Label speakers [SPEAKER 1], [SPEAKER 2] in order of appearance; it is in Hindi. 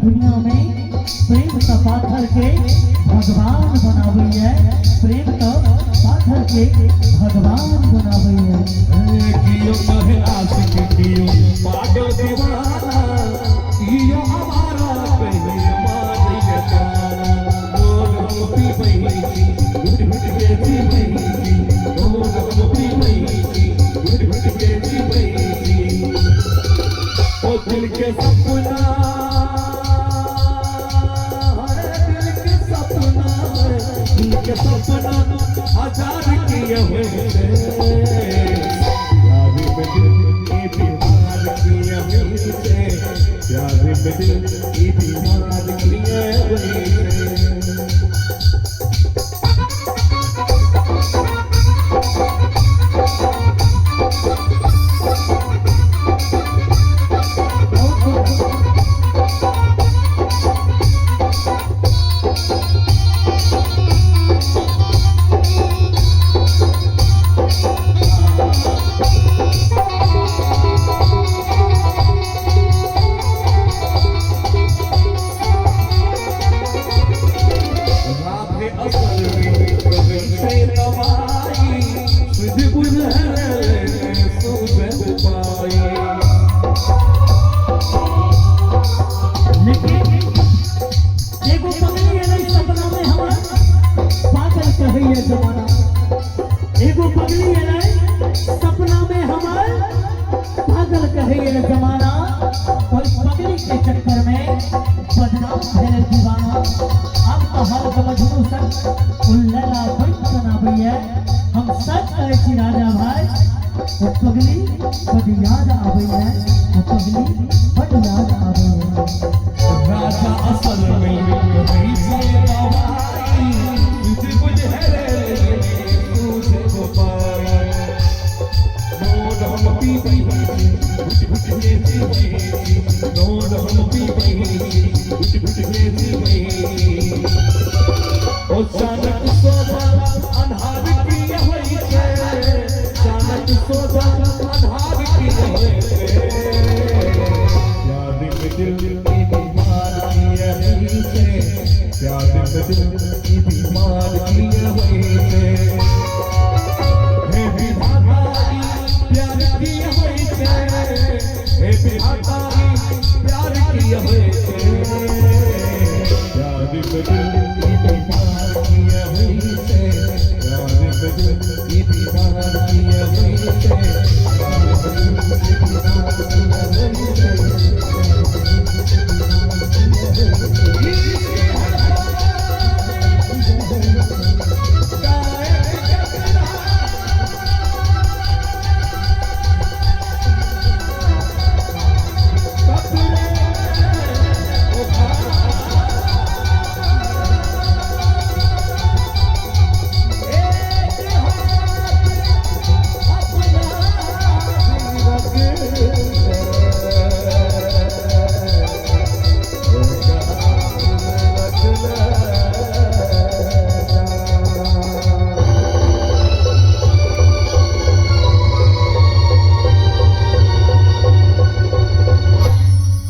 [SPEAKER 1] दुनिया में प्रेम का पाथर के भगवान बनावई है, प्रेम का पाथर के भगवान बनावई है।
[SPEAKER 2] कियो कहे आशिक कियो पागल दीवाना, कियो हमारा कहे मारिया जाना। लोग मुक्ति बही घुट घुट के जी बही, लोग मुक्ति बही घुट घुट के जी बही। ओ दिल के सपना के सपना हजार किए हुए प्यार में दिल की बीमार किए हुए, प्यार में दिल की बीमार किए हुए। एगो पगली है सपना में हमार पागल कहे जमाना, और पगली के चक्कर में बदनाम है दीवाना। अब तो हर गमजनू सच उल्लला बन बनाबी है। हम सच कहे छी राजा भाई, वो पगली बड़ी याद आबी है, वो पगली बड़ी याद आबी है। राजा असल में वही से दवाई तुझे कुछ है चानक सोधा अन्हार किए हुए, चानक सोधा अन्हार किए हुए। प्यार में दिल की बीमार किए हुए, प्यार में दिल की बीमार किए हुए। हे विधाताई प्यार किए हुए, हे विधाताई प्यार किए हुए। प्यार में दिल की बीमार किए हुए, प्यार में दिल की बीमार किए हुए।